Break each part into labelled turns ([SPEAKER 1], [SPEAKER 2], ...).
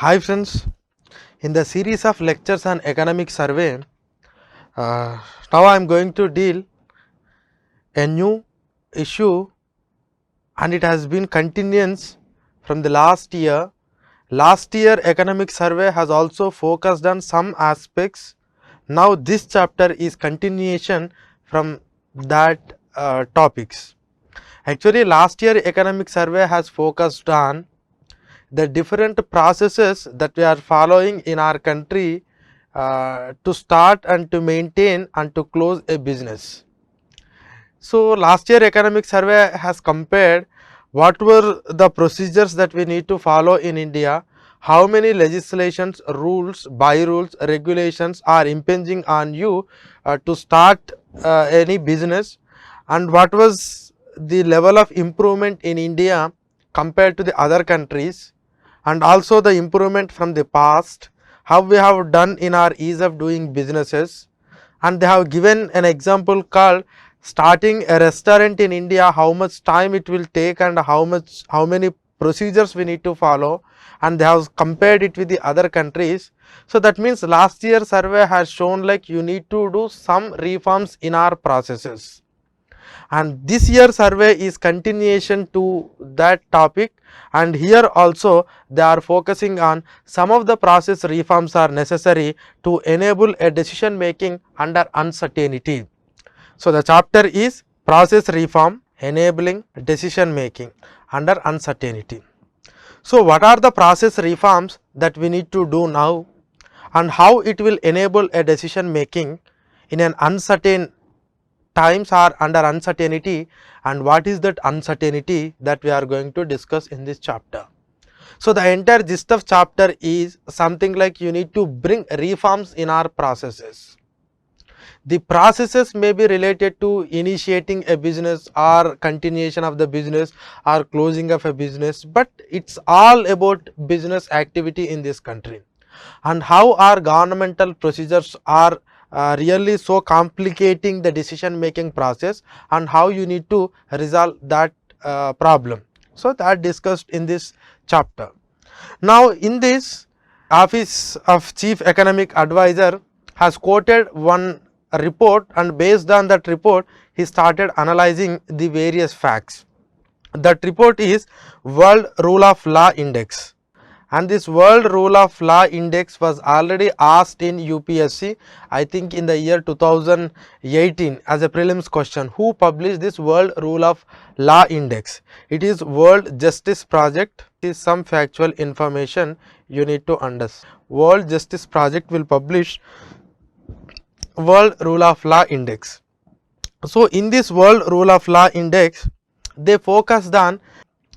[SPEAKER 1] Hi friends, in the series of lectures on economic survey, now I am going to deal a new issue and it has been continuance from the last year. Last year economic survey has also focused on some aspects. Now this chapter is continuation from that topics. Actually last year economic survey has focused on the different processes that we are following in our country to start and to maintain and to close a business. So, last year economic survey has compared what were the procedures that we need to follow in India, how many legislations, rules, by rules, regulations are impinging on you to start any business, and what was the level of improvement in India compared to the other countries, and also the improvement from the past, how we have done in our ease of doing businesses. And they have given an example called starting a restaurant in India, how much time it will take and how many procedures we need to follow, and they have compared it with the other countries. So that means last year survey has shown like you need to do some reforms in our processes, and this year survey is continuation to that topic, and here also they are focusing on some of the process reforms are necessary to enable a decision making under uncertainty. So the chapter is process reform enabling decision making under uncertainty. So what are the process reforms that we need to do now, and how it will enable a decision making in an uncertain times are under uncertainty, and what is that uncertainty that we are going to discuss in this chapter. So the entire gist of chapter is something like you need to bring reforms in our processes. The processes may be related to initiating a business or continuation of the business or closing of a business, but it's all about business activity in this country, and how our governmental procedures are really so complicating the decision making process, and how you need to resolve that problem. So that discussed in this chapter. Now in this, Office of Chief Economic Advisor has quoted one report, and based on that report he started analyzing the various facts. That report is World Rule of Law Index, and this World Rule of Law Index was already asked in UPSC, I think in the year 2018 as a prelims question. Who published this World Rule of Law Index? It is World Justice Project. It is some factual information you need to understand. World Justice Project will publish World Rule of Law Index. So in this World Rule of Law Index, they focused on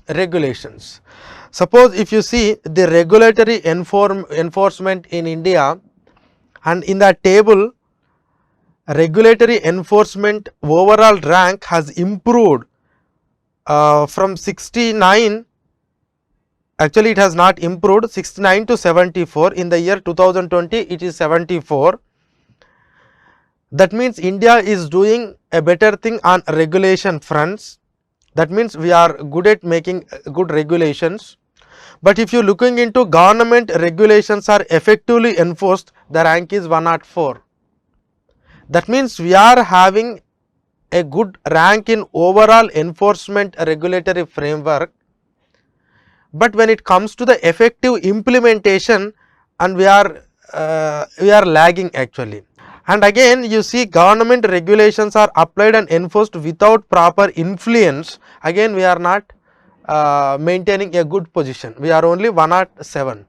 [SPEAKER 1] regulations. Suppose if you see the regulatory enforcement in India, and in that table regulatory enforcement overall rank has improved from 69, actually it has not improved, 69 to 74. In the year 2020 it is 74. That means India is doing a better thing on regulation fronts. That means we are good at making good regulations. But if you looking into government regulations are effectively enforced, the rank is 104. That means we are having a good rank in overall enforcement regulatory framework, but when it comes to the effective implementation, and we are lagging actually. And again you see government regulations are applied and enforced without proper influence, again we are not maintaining a good position, we are only 107.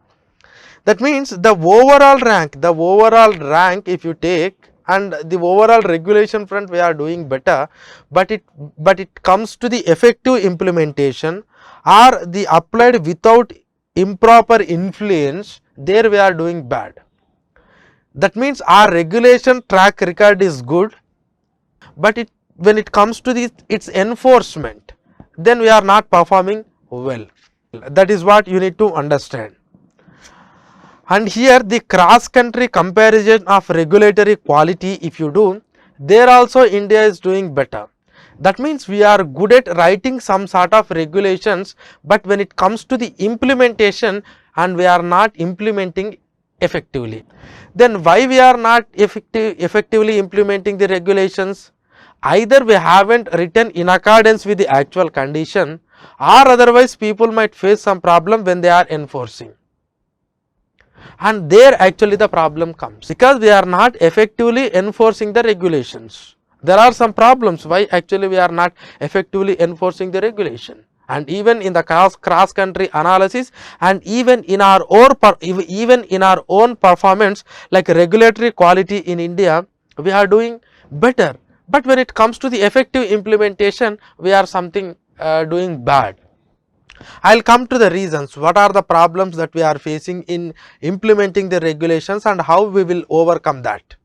[SPEAKER 1] That means the overall rank if you take, and the overall regulation front we are doing better, but it comes to the effective implementation or the applied without improper influence, there we are doing bad. That means our regulation track record is good, but when it comes to its enforcement, then we are not performing well. That is what you need to understand. And here the cross country comparison of regulatory quality, if you do, there also India is doing better. That means we are good at writing some sort of regulations, but when it comes to the implementation, and we are not implementing effectively. Then why we are not effectively implementing the regulations? Either we haven't written in accordance with the actual condition, or otherwise people might face some problem when they are enforcing. And there actually the problem comes, because we are not effectively enforcing the regulations. There are some problems why actually we are not effectively enforcing the regulation. And even in the cross country analysis, and even in our own performance, like regulatory quality in India, we are doing better. But when it comes to the effective implementation, we are doing bad. I will come to the reasons, what are the problems that we are facing in implementing the regulations and how we will overcome that.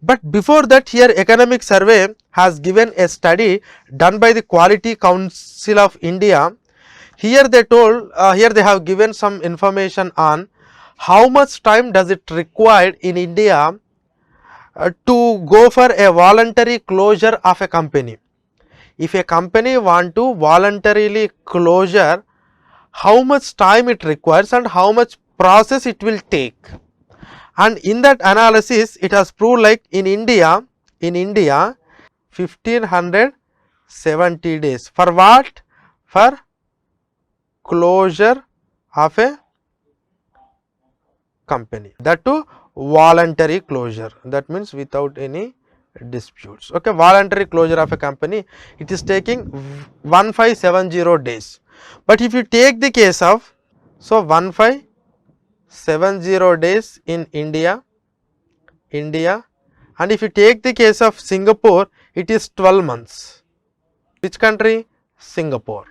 [SPEAKER 1] But before that, here Economic Survey has given a study done by the Quality Council of India. Here they have given some information on how much time does it require in India to go for a voluntary closure of a company. If a company want to voluntarily closure, how much time it requires and how much process it will take. And in that analysis, it has proved like in India 1570 days. For what? For closure of a company, that too voluntary closure, that means without any disputes. Okay, voluntary closure of a company, it is taking 1570 days. But if you take the case of 1570 days in India, and if you take the case of Singapore, it is 12 months. Which country? Singapore.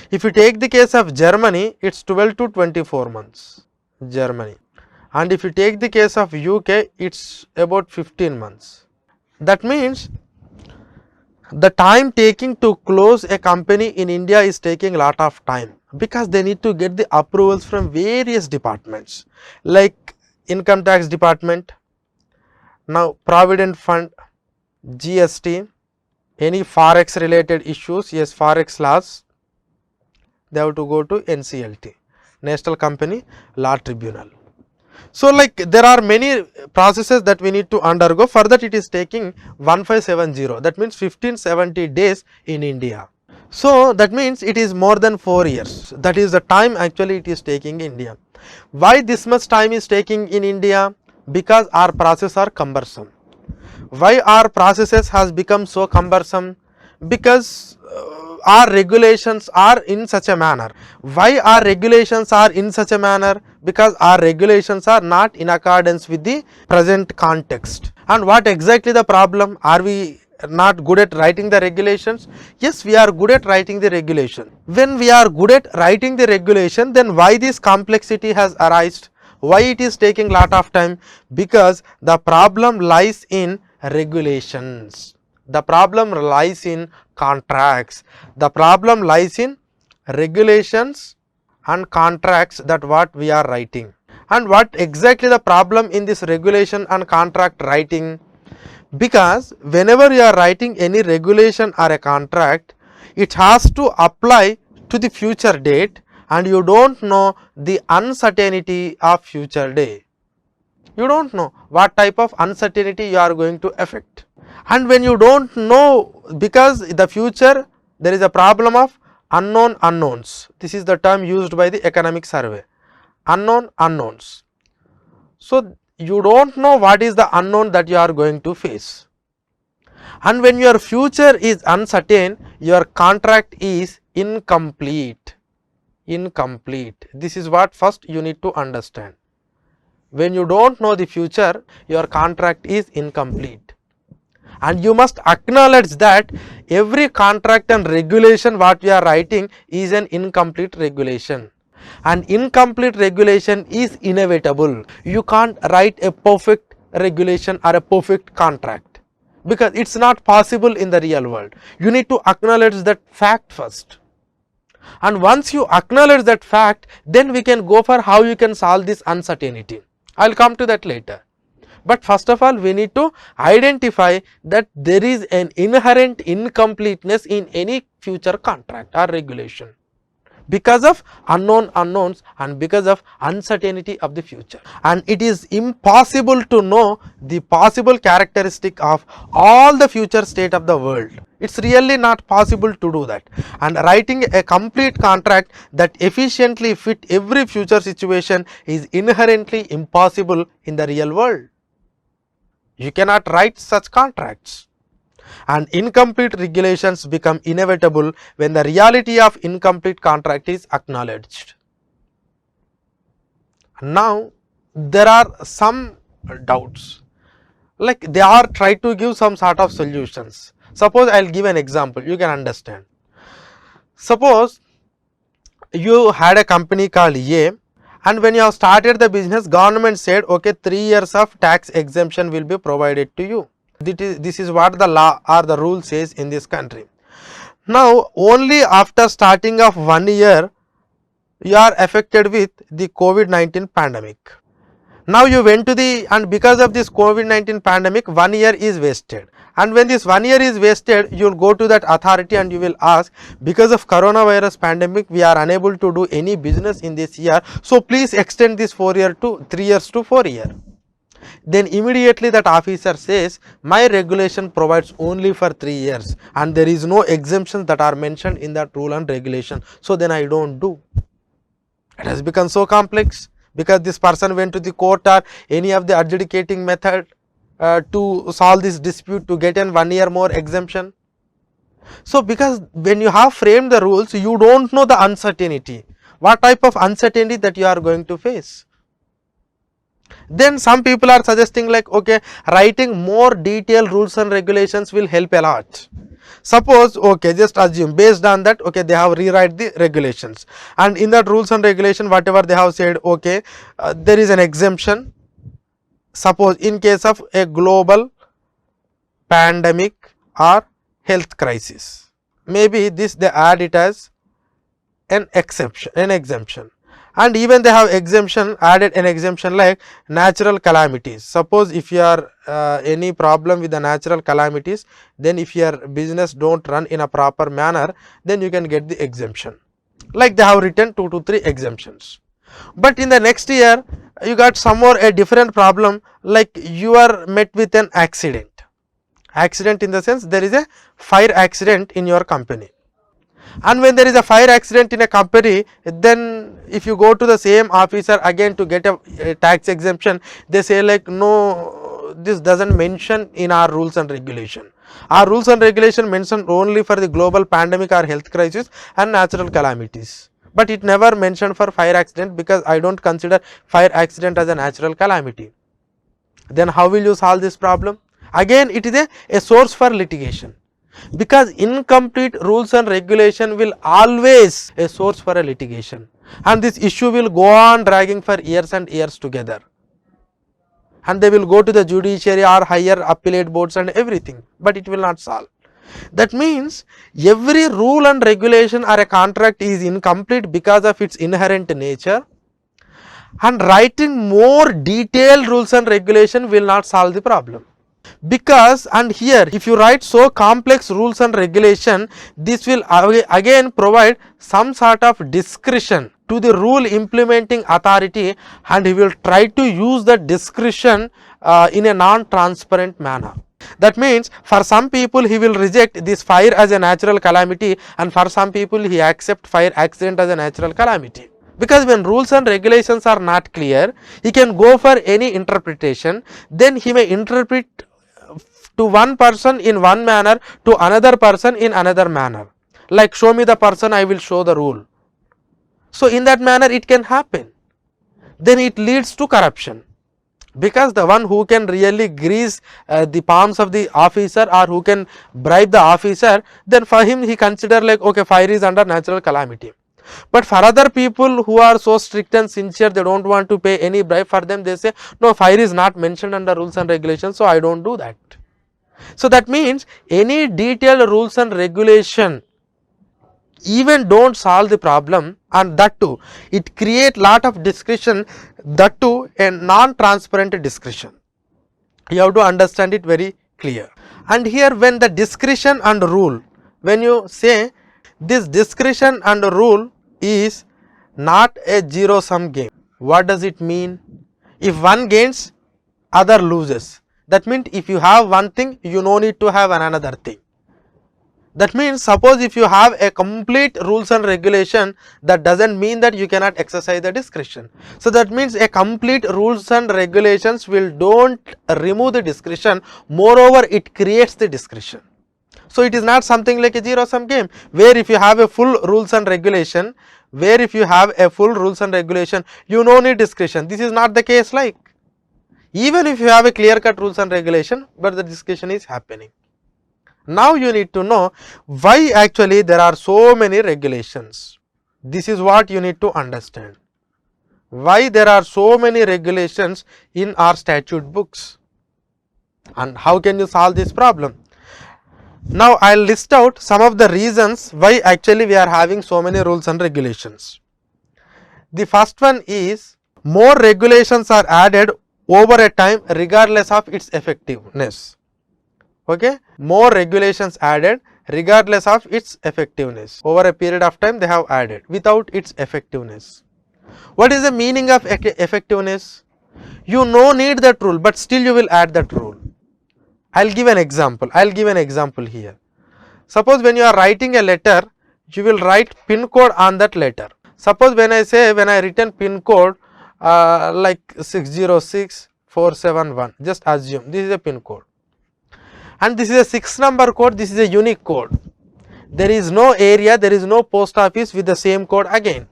[SPEAKER 1] If you take the case of Germany, it is 12 to 24 months, Germany. And if you take the case of UK, it is about 15 months. That means the time taking to close a company in India is taking a lot of time, because they need to get the approvals from various departments like income tax department, now provident fund, GST, any forex related issues, yes, forex laws, they have to go to NCLT, National Company Law Tribunal. So like there are many processes that we need to undergo. For that it is taking 1570, that means 1570 days in India. So that means it is more than 4 years. That is the time actually it is taking in India. Why this much time is taking in India? Because our processes are cumbersome. Why our processes has become so cumbersome? Because our regulations are in such a manner. Why our regulations are in such a manner? Because our regulations are not in accordance with the present context. And what exactly the problem? Are we not good at writing the regulations? Yes, we are good at writing the regulation. When we are good at writing the regulation, then why this complexity has arisen? Why it is taking lot of time? Because the problem lies in regulations. The problem lies in contracts. The problem lies in regulations and contracts, that what we are writing. And what exactly the problem in this regulation and contract writing? Because whenever you are writing any regulation or a contract, it has to apply to the future date, and you don't know the uncertainty of future day. You don't know what type of uncertainty you are going to affect. And when you don't know, because the future, there is a problem of unknown unknowns. This is the term used by the Economic Survey, unknown unknowns. So you don't know what is the unknown that you are going to face. And when your future is uncertain, your contract is incomplete. This is what first you need to understand. When you don't know the future, your contract is incomplete. And you must acknowledge that every contract and regulation what we are writing is an incomplete regulation. An incomplete regulation is inevitable. You can't write a perfect regulation or a perfect contract, because it is not possible in the real world. You need to acknowledge that fact first. And once you acknowledge that fact, then we can go for how you can solve this uncertainty. I will come to that later. But first of all, we need to identify that there is an inherent incompleteness in any future contract or regulation. because of unknown unknowns and because of uncertainty of the future, and it is impossible to know the possible characteristic of all the future state of the world. It's really not possible to do that, and writing a complete contract that efficiently fit every future situation is inherently impossible in the real world. You cannot write such contracts, and incomplete regulations become inevitable when the reality of incomplete contract is acknowledged. Now there are some doubts, like they are trying to give some sort of solutions. Suppose I will give an example, you can understand. Suppose you had a company called A, and when you have started the business, government said okay, 3 years of tax exemption will be provided to you. This is what the law or the rule says in this country. Now only after starting of 1 year you are affected with the COVID-19 pandemic. Now you went to the, and because of this COVID-19 pandemic 1 year is wasted, and when this 1 year is wasted, you will go to that authority and you will ask, because of coronavirus pandemic we are unable to do any business in this year, so please extend this 3 years to 4 years. Then immediately that officer says, my regulation provides only for 3 years and there is no exemptions that are mentioned in that rule and regulation, so then I don't do. It has become so complex because this person went to the court or any of the adjudicating method to solve this dispute to get an 1 year more exemption. So because when you have framed the rules, you don't know the uncertainty, what type of uncertainty that you are going to face. Then some people are suggesting like, okay, writing more detailed rules and regulations will help a lot. Suppose, okay, just assume based on that, okay, they have rewrite the regulations, and in that rules and regulation whatever they have said, okay, there is an exemption. Suppose in case of a global pandemic or health crisis, maybe this they add it as an exception, an exemption. And even they have exemption, added an exemption like natural calamities. Suppose if you are any problem with the natural calamities, then if your business don't run in a proper manner, then you can get the exemption. Like they have written 2 to 3 exemptions. But in the next year you got some more a different problem, like you are met with an accident. Accident in the sense there is a fire accident in your company. And when there is a fire accident in a company, then if you go to the same officer again to get a tax exemption, they say like, no, this doesn't mention in our rules and regulation. Our rules and regulation mention only for the global pandemic or health crisis and natural calamities, but it never mentioned for fire accident because I don't consider fire accident as a natural calamity. Then how will you solve this problem? Again it is a source for litigation, because incomplete rules and regulation will always a source for a litigation, and this issue will go on dragging for years and years together, and they will go to the judiciary or higher appellate boards and everything, but it will not solve. That means every rule and regulation or a contract is incomplete because of its inherent nature, and writing more detailed rules and regulation will not solve the problem. Because, and here if you write so complex rules and regulation, this will again provide some sort of discretion to the rule implementing authority, and he will try to use that discretion in a non-transparent manner. That means for some people he will reject this fire as a natural calamity, and for some people he accept fire accident as a natural calamity. Because when rules and regulations are not clear, he can go for any interpretation, then he may interpret to one person in one manner, to another person in another manner, like show me the person, I will show the rule. So in that manner it can happen, then it leads to corruption, because the one who can really grease the palms of the officer or who can bribe the officer, then for him he consider like, okay, fire is under natural calamity. But for other people who are so strict and sincere, they don't want to pay any bribe, for them they say, no, fire is not mentioned under rules and regulations, so I don't do that. So that means any detailed rules and regulation even don't solve the problem, and that too it create lot of discretion, that too a non-transparent discretion. You have to understand it very clear. And here when the discretion and rule, when you say this discretion and rule is not a zero sum game. What does it mean? If one gains, other loses. That means if you have one thing, you no need to have another thing. That means suppose if you have a complete rules and regulation, that doesn't mean that you cannot exercise the discretion. So that means a complete rules and regulations will don't remove the discretion, moreover it creates the discretion. So it is not something like a zero sum game, where if you have a full rules and regulation, you no need discretion. This is not the case. Like even if you have a clear cut rules and regulation, but the discretion is happening. Now you need to know why actually there are so many regulations. This is what you need to understand. Why there are so many regulations in our statute books and how can you solve this problem? Now I will list out some of the reasons why actually we are having so many rules and regulations. The first one is more regulations are added over a time regardless of its effectiveness. Okay, more regulations added regardless of its effectiveness. Over a period of time they have added without its effectiveness. What is the meaning of effectiveness? You no need that rule, but still you will add that rule. I will give an example. Here. Suppose when you are writing a letter, you will write pin code on that letter. Suppose when I written pin code like 606471, just assume this is a pin code. And this is a 6 number code, this is a unique code. There is no area, there is no post office with the same code again.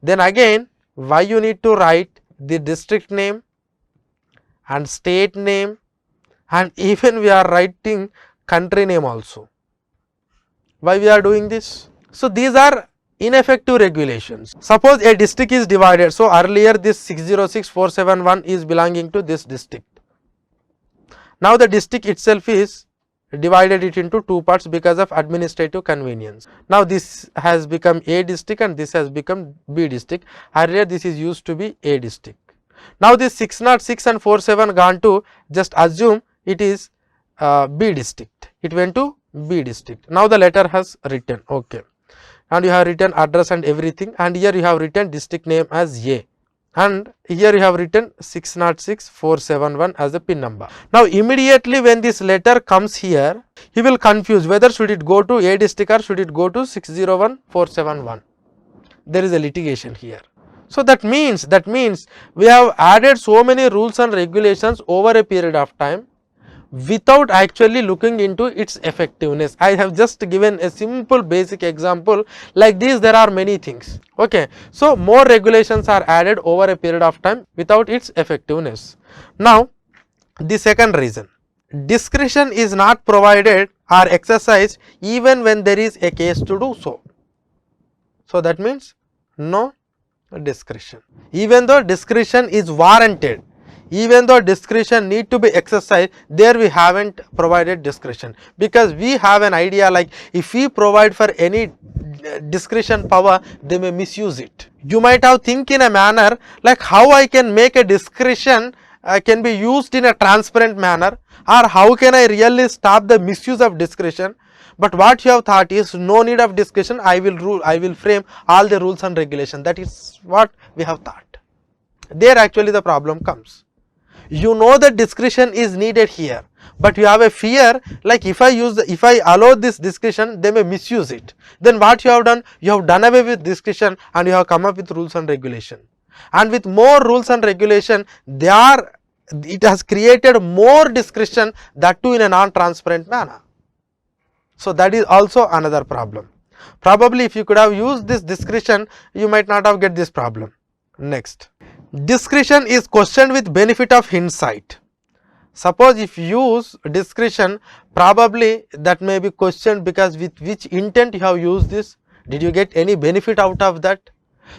[SPEAKER 1] Then again, why you need to write the district name and state name, and even we are writing country name also. Why we are doing this? So these are ineffective regulations. Suppose a district is divided. So earlier this 606471 is belonging to this district. Now the district itself is divided it into two parts because of administrative convenience. Now this has become A district and this has become B district. Earlier this is used to be A district. Now this 606 and 47 gone to, just assume it is B district. It went to B district. Now the letter has written, okay, and you have written address and everything, and here you have written district name as A. And here you have written 606471 as the pin number. Now immediately when this letter comes here, he will confuse whether should it go to A district or should it go to 601471. There is a litigation here. So that means we have added so many rules and regulations over a period of time without actually looking into its effectiveness. I have just given a simple basic example. Like this there are many things. Okay, so more regulations are added over a period of time without its effectiveness. Now the second reason, discretion is not provided or exercised even when there is a case to do so. So that means no discretion, even though discretion is warranted. Even though discretion need to be exercised, there we haven't provided discretion, because we have an idea like if we provide for any discretion power, they may misuse it. You might have think in a manner like how I can make a discretion can be used in a transparent manner, or how can I really stop the misuse of discretion. But what you have thought is no need of discretion, I will frame all the rules and regulations. That is what we have thought. There actually the problem comes. You know that discretion is needed here, but you have a fear like if I allow this discretion, they may misuse it. Then what you have done? You have done away with discretion and you have come up with rules and regulation. And with more rules and regulation, it has created more discretion, that too in a non-transparent manner. So that is also another problem. Probably if you could have used this discretion, you might not have get this problem. Next, discretion is questioned with benefit of hindsight. Suppose if you use discretion, probably that may be questioned because with which intent you have used this, did you get any benefit out of that?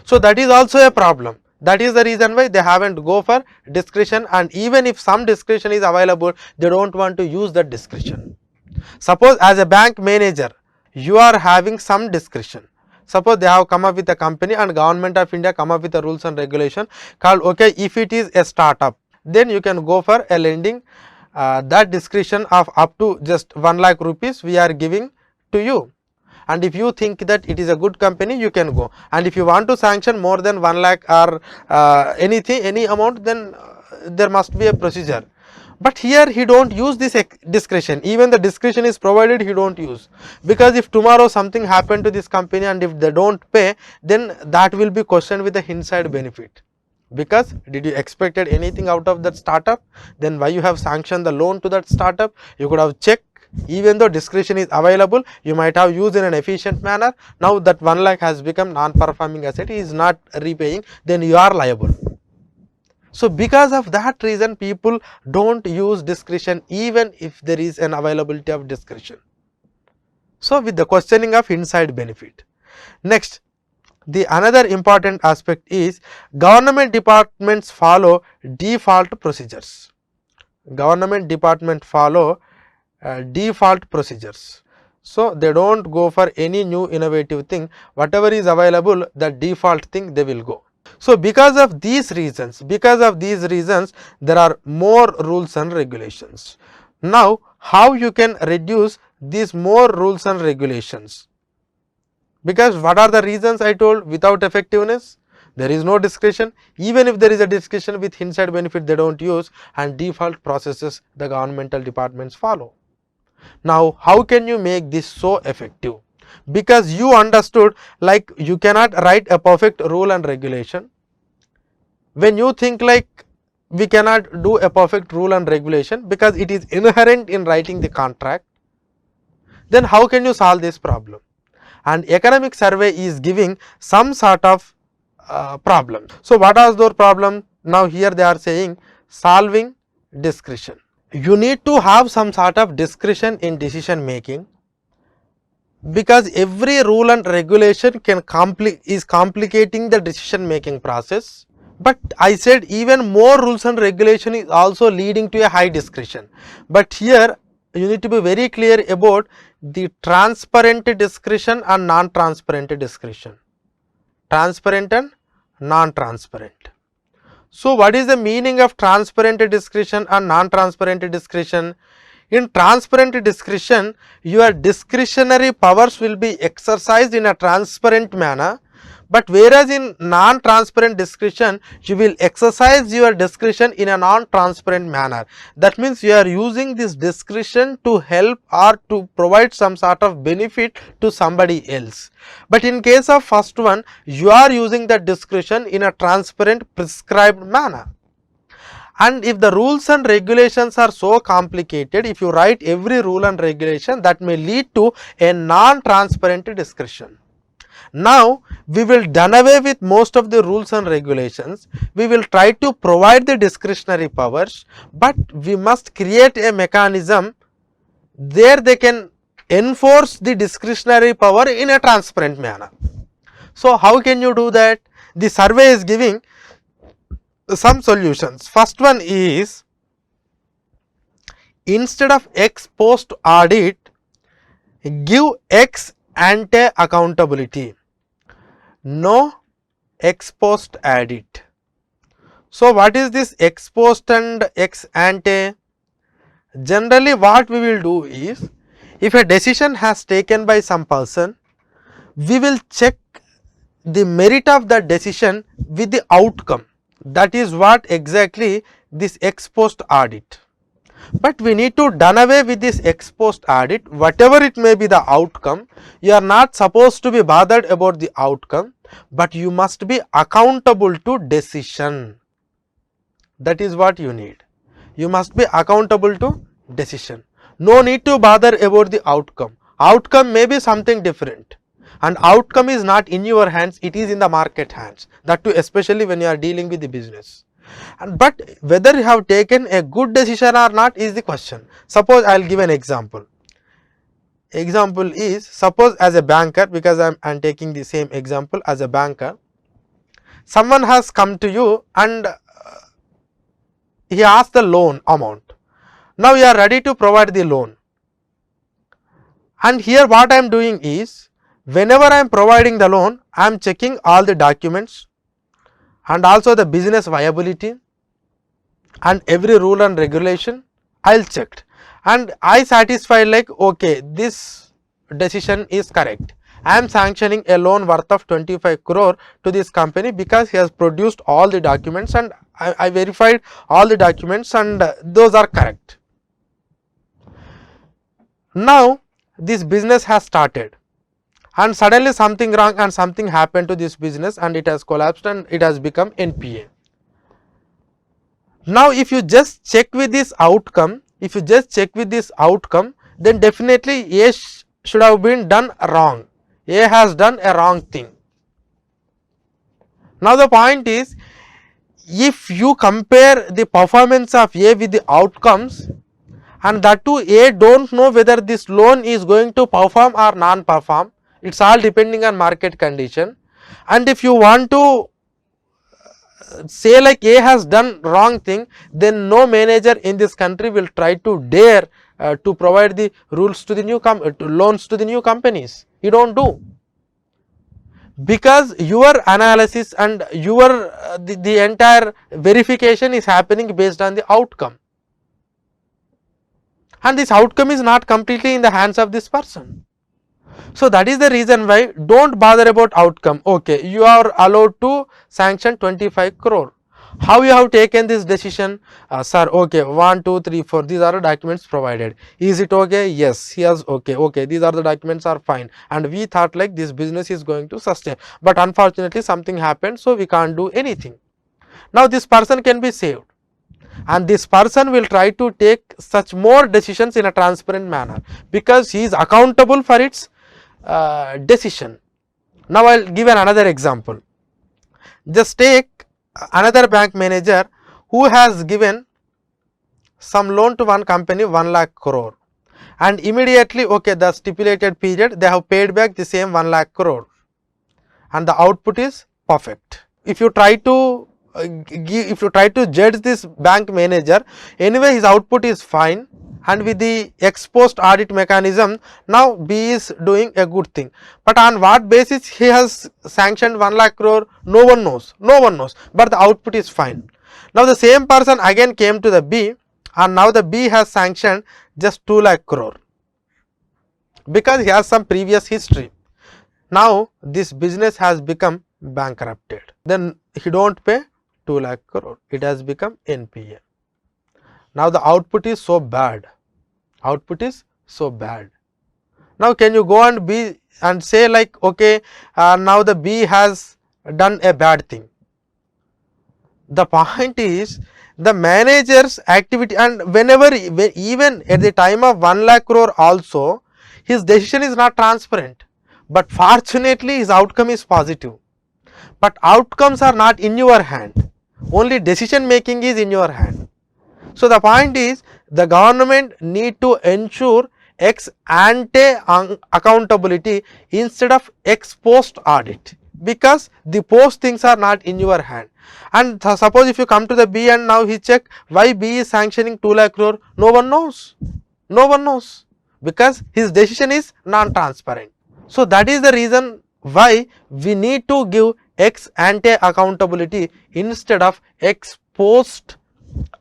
[SPEAKER 1] So that is also a problem. That is the reason why they haven't go for discretion, and even if some discretion is available, they don't want to use that discretion. Suppose as a bank manager, you are having some discretion. Suppose they have come up with a company and Government of India come up with a rules and regulation called, okay, if it is a startup, then you can go for a lending, that discretion of up to just 1 lakh rupees we are giving to you. and if you think that it is a good company, you can go, and if you want to sanction more than 1 lakh or any amount, then there must be a procedure. But here he don't use this discretion, even the discretion is provided, he don't use, because if tomorrow something happened to this company and if they don't pay, then that will be questioned with the hindsight benefit. Because did you expected anything out of that startup? Then why you have sanctioned the loan to that startup? You could have checked, even though discretion is available, you might have used in an efficient manner. Now that 1 lakh has become non-performing asset, he is not repaying, then you are liable. So because of that reason, people don't use discretion even if there is an availability of discretion. So with the questioning of hindsight benefit. Next, the another important aspect is government departments follow default procedures. Government department follow default procedures. So they don't go for any new innovative thing, whatever is available, the default thing they will go. So because of these reasons, there are more rules and regulations. Now how you can reduce these more rules and regulations? Because what are the reasons I told? Without effectiveness, there is no discretion. Even if there is a discretion, with hindsight benefit they don't use, and default processes the governmental departments follow. Now how can you make this so effective? Because you understood, like, you cannot write a perfect rule and regulation. When you think like we cannot do a perfect rule and regulation because it is inherent in writing the contract, then how can you solve this problem? And economic survey is giving some sort of problem. So what are those problems? Now here they are saying solving discretion. You need to have some sort of discretion in decision making, because every rule and regulation is complicating the decision making process. But I said even more rules and regulation is also leading to a high discretion. But here you need to be very clear about the transparent discretion and non-transparent discretion. Transparent and non-transparent. So what is the meaning of transparent discretion and non-transparent discretion? In transparent discretion, your discretionary powers will be exercised in a transparent manner, but whereas in non-transparent discretion, you will exercise your discretion in a non-transparent manner. That means you are using this discretion to help or to provide some sort of benefit to somebody else. But in case of first one, you are using that discretion in a transparent prescribed manner. And if the rules and regulations are so complicated, if you write every rule and regulation, that may lead to a non-transparent discretion. Now we will done away with most of the rules and regulations. We will try to provide the discretionary powers, but we must create a mechanism there they can enforce the discretionary power in a transparent manner. So how can you do that? The survey is giving some solutions. First one is, instead of ex post audit, give ex ante accountability. No ex post audit. So what is this ex post and ex ante? Generally what we will do is, if a decision has taken by some person, we will check the merit of that decision with the outcome. That is what exactly this ex post audit. But we need to done away with this ex post audit. Whatever it may be the outcome, you are not supposed to be bothered about the outcome, but you must be accountable to decision. That is what you need. You must be accountable to decision. No need to bother about the outcome. Outcome may be something different, and outcome is not in your hands, it is in the market hands. That too, especially when you are dealing with the business. But whether you have taken a good decision or not is the question. Suppose I will give an example. Example is, suppose as a banker, because I am taking the same example as a banker, someone has come to you and he asked the loan amount. Now you are ready to provide the loan, and here what I am doing is, whenever I am providing the loan, I am checking all the documents and also the business viability and every rule and regulation I will check, and I satisfy like, okay, this decision is correct. I am sanctioning a loan worth of 25 crore to this company because he has produced all the documents and I verified all the documents and those are correct. Now this business has started and suddenly something wrong and something happened to this business and it has collapsed and it has become NPA. Now if you just check with this outcome, then definitely A should have been done wrong. A has done a wrong thing. Now the point is, if you compare the performance of A with the outcomes, and that too A don't know whether this loan is going to perform or non-perform, it's all depending on market condition. And if you want to say like A has done wrong thing, then no manager in this country will try to dare to provide the rules to the new loans to the new companies. You don't do, because your analysis and your the entire verification is happening based on the outcome, and this outcome is not completely in the hands of this person. So that is the reason why don't bother about outcome. Okay, you are allowed to sanction 25 crore. How you have taken this decision? Sir, okay, 1, 2, 3, 4, these are the documents provided. Is it okay? Yes, he has okay, okay, these are the documents are fine. And we thought like this business is going to sustain. But unfortunately something happened, so we can't do anything. Now this person can be saved. And this person will try to take such more decisions in a transparent manner because he is accountable for its decision. Now I will give another example. Just take another bank manager who has given some loan to one company 1 lakh crore, and immediately okay, the stipulated period they have paid back the same 1 lakh crore and the output is perfect. If you try to judge this bank manager, anyway his output is fine, and with the ex post audit mechanism now B is doing a good thing, but on what basis he has sanctioned 1 lakh crore, no one knows, but the output is fine. Now the same person again came to the B and now the B has sanctioned just 2 lakh crore because he has some previous history. Now this business has become bankrupted, then he don't pay 2 lakh crore, it has become NPA. Now the output is so bad, Now can you go and B and say like okay, now the B has done a bad thing? The point is the manager's activity, and whenever even at the time of 1 lakh crore also his decision is not transparent, but fortunately his outcome is positive. But outcomes are not in your hand, only decision making is in your hand. So the point is the government need to ensure ex ante accountability instead of ex post audit, because the post things are not in your hand. And suppose if you come to the B and now he check why B is sanctioning 2 lakh crore, no one knows, because his decision is non-transparent. So that is the reason why we need to give ex ante accountability instead of ex post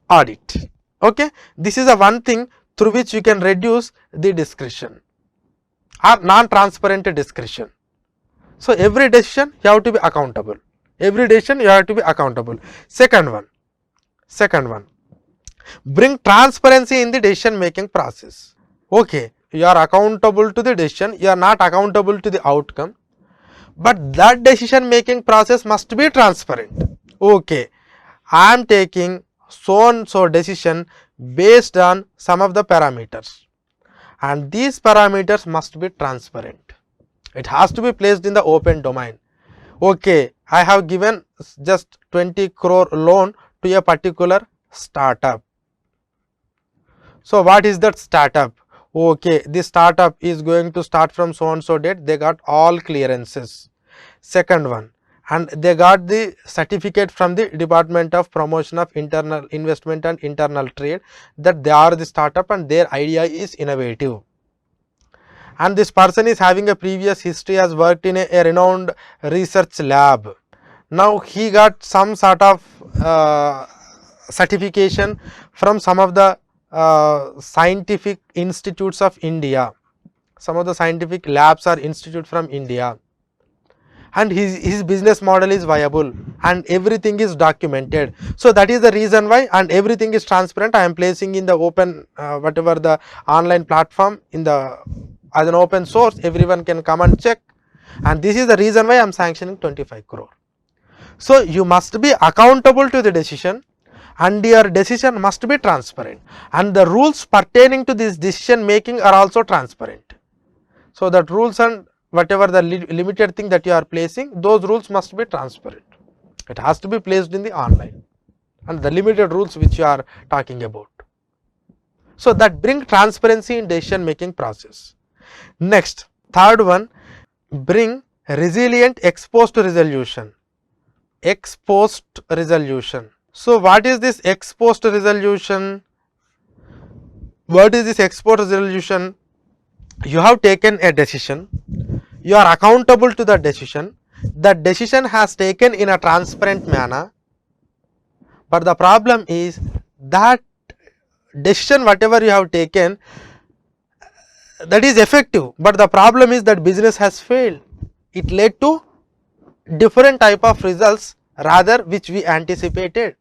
[SPEAKER 1] audit. Okay, this is a one thing through which you can reduce the discretion or non-transparent discretion. So every decision you have to be accountable. Second one, bring transparency in the decision making process. Okay, you are accountable to the decision, you are not accountable to the outcome, but that decision making process must be transparent. Okay, I am taking so and so decision based on some of the parameters, and these parameters must be transparent. It has to be placed in the open domain. Okay, I have given just 20 crore loan to a particular startup. So what is that startup? Okay, this startup is going to start from so and so date, they got all clearances. Second one, and they got the certificate from the Department of Promotion of Internal Investment and Internal Trade that they are the startup and their idea is innovative. And this person is having a previous history, has worked in a renowned research lab. Now he got some sort of certification from some of the scientific institutes of India. some of the scientific labs or institute from India, and his business model is viable and everything is documented. So that is the reason why, and everything is transparent. I am placing in the open whatever the online platform in the as an open source, everyone can come and check, and this is the reason why I am sanctioning 25 crore. So you must be accountable to the decision, and your decision must be transparent, and the rules pertaining to this decision making are also transparent. So that rules and whatever the limited thing that you are placing, those rules must be transparent. It has to be placed in the online, and the limited rules which you are talking about. So that bring transparency in decision making process. Next, third one, bring resilient ex post resolution. Ex post resolution. So what is this ex post resolution? What is this ex post resolution? You have taken a decision, you are accountable to the decision. That decision has taken in a transparent manner, but the problem is that decision whatever you have taken, that is effective, but the problem is that business has failed. It led to different type of results rather which we anticipated.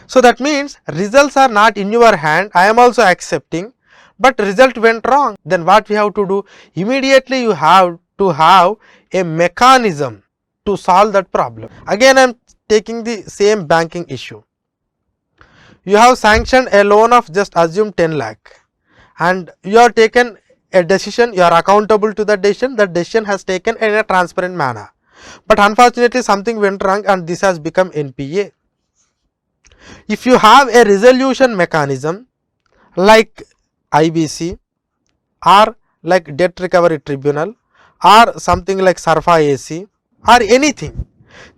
[SPEAKER 1] So that means results are not in your hand, I am also accepting, but result went wrong. Then what we have to do? Immediately you have to have a mechanism to solve that problem. Again I am taking the same banking issue. You have sanctioned a loan of just assume 10 lakh, and you have taken a decision, you are accountable to that decision has taken in a transparent manner, but unfortunately something went wrong and this has become NPA. If you have a resolution mechanism like IBC or like debt recovery tribunal or something like SARFA AC or anything,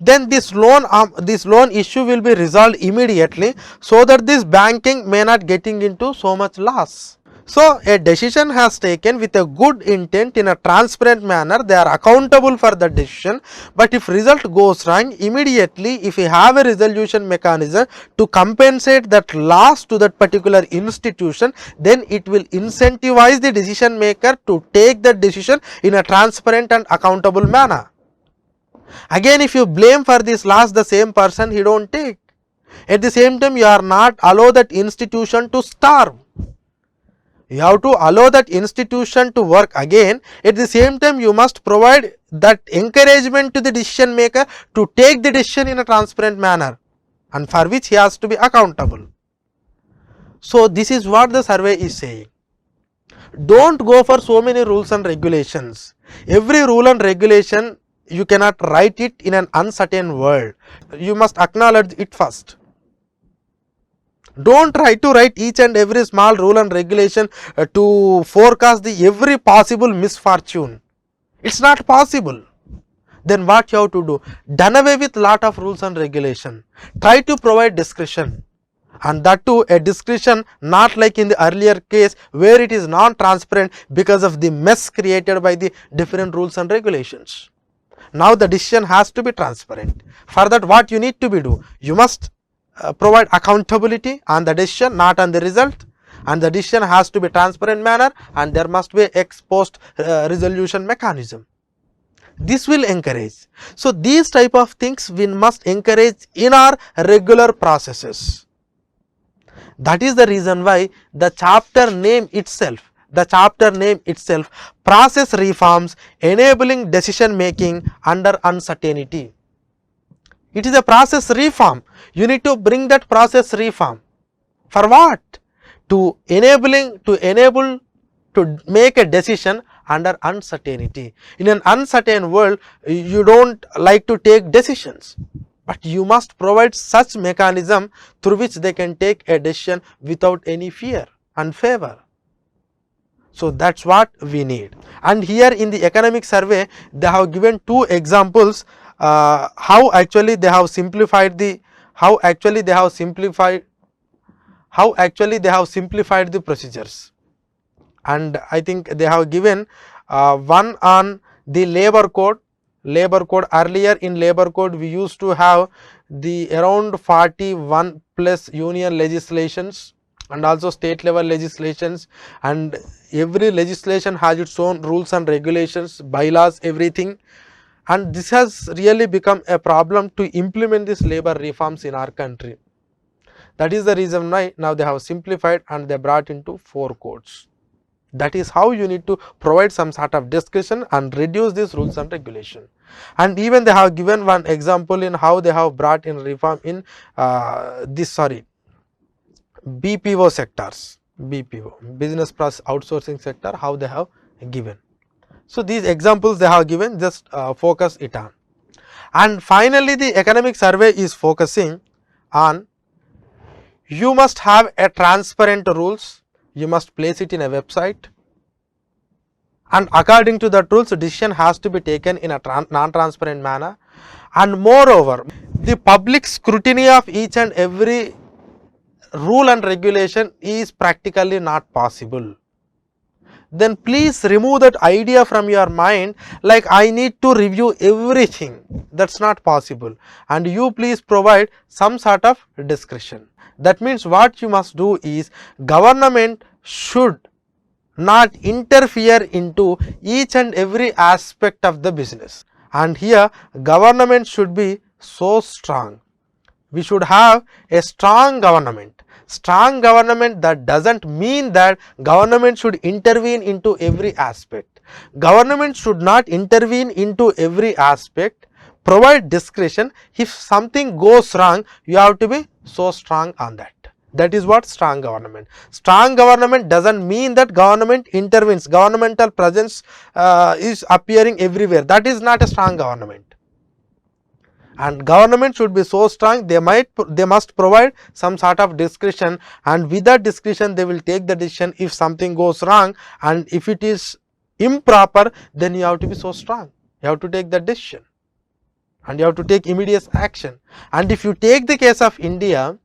[SPEAKER 1] then this loan issue will be resolved immediately, so that this banking may not getting into so much loss. So a decision has taken with a good intent in a transparent manner, they are accountable for the decision, but if result goes wrong, immediately if you have a resolution mechanism to compensate that loss to that particular institution, then it will incentivize the decision maker to take that decision in a transparent and accountable manner. Again, if you blame for this loss the same person, he don't take. At the same time, you are not allow that institution to starve. You have to allow that institution to work again. At the same time, you must provide that encouragement to the decision maker to take the decision in a transparent manner, and for which he has to be accountable. So this is what the survey is saying. Don't go for so many rules and regulations. Every rule and regulation, you cannot write it in an uncertain world. You must acknowledge it first. Don't try to write each and every small rule and regulation to forecast the every possible misfortune. It's not possible. Then what you have to do? Done away with lot of rules and regulation. Try to provide discretion, and that too a discretion not like in the earlier case where it is non-transparent because of the mess created by the different rules and regulations. Now the decision has to be transparent. For that, what you need to be do? You must provide accountability on the decision, not on the result, and the decision has to be transparent manner, and there must be ex post resolution mechanism. This will encourage. So these type of things we must encourage in our regular processes. That is the reason why the chapter name itself, process reforms enabling decision making under uncertainty. It is a process reform. You need to bring that process reform. For what? To enable to make a decision under uncertainty. In an uncertain world, you don't like to take decisions, but you must provide such mechanism through which they can take a decision without any fear and favor. So that's what we need. And here in the economic survey, they have given two examples how actually they have simplified the procedures. And I think they have given one on the labor code. Earlier in labor code we used to have the around 41 plus union legislations, and also state level legislations, and every legislation has its own rules and regulations, bylaws, everything, and this has really become a problem to implement these labor reforms in our country. That is the reason why now they have simplified and they brought into 4 codes. That is how you need to provide some sort of discussion and reduce these rules and regulation. And even they have given one example in how they have brought in reform in BPO sectors, BPO, business process outsourcing sector, how they have given. So these examples they have given, just focus it on. And finally, the economic survey is focusing on, you must have a transparent rules, you must place it in a website, and according to that rules, decision has to be taken in a non-transparent manner, and moreover, the public scrutiny of each and every rule and regulation is practically not possible. Then please remove that idea from your mind, like I need to review everything. That's not possible, and you please provide some sort of discretion. That means what you must do is, government should not interfere into each and every aspect of the business, and here government should be so strong. We should have a strong government. Strong government, that doesn't mean that government should intervene into every aspect. Government should not intervene into every aspect, provide discretion. If something goes wrong, you have to be so strong on that. That is what strong government. Strong government doesn't mean that government intervenes, governmental presence is appearing everywhere. That is not a strong government. And government should be so strong, they must provide some sort of discretion, and with that discretion they will take the decision if something goes wrong, and if it is improper, then you have to be so strong, you have to take the decision and you have to take immediate action. And if you take the case of India,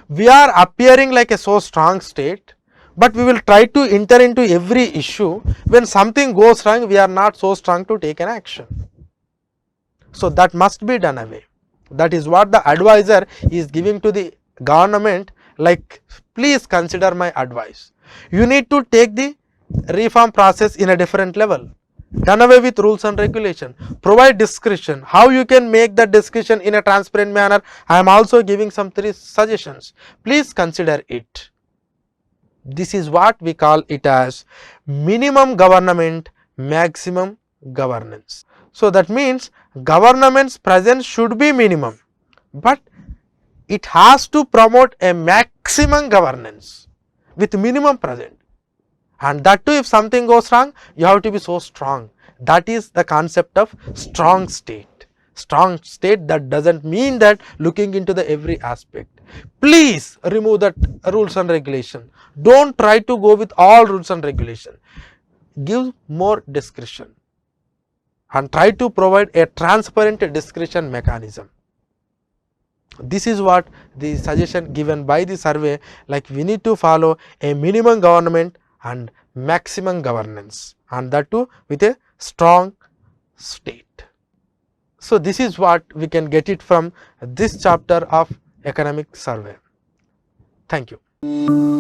[SPEAKER 1] we are appearing like a so strong state, but we will try to enter into every issue. When something goes wrong, we are not so strong to take an action. So that must be done away. That is what the advisor is giving to the government, like, please consider my advice. You need to take the reform process in a different level. Done away with rules and regulation. Provide discretion. How you can make that discretion in a transparent manner? I am also giving some 3 suggestions. Please consider it. This is what we call it as minimum government, maximum governance. So that means government's presence should be minimum, but it has to promote a maximum governance with minimum presence. And that too, if something goes wrong, you have to be so strong. That is the concept of strong state. Strong state, that doesn't mean that looking into the every aspect. Please remove that rules and regulation. Don't try to go with all rules and regulation. Give more discretion and try to provide a transparent discretion mechanism. This is what the suggestion given by the survey, like we need to follow a minimum government and maximum governance, and that too with a strong state. So this is what we can get it from this chapter of economic survey. Thank you.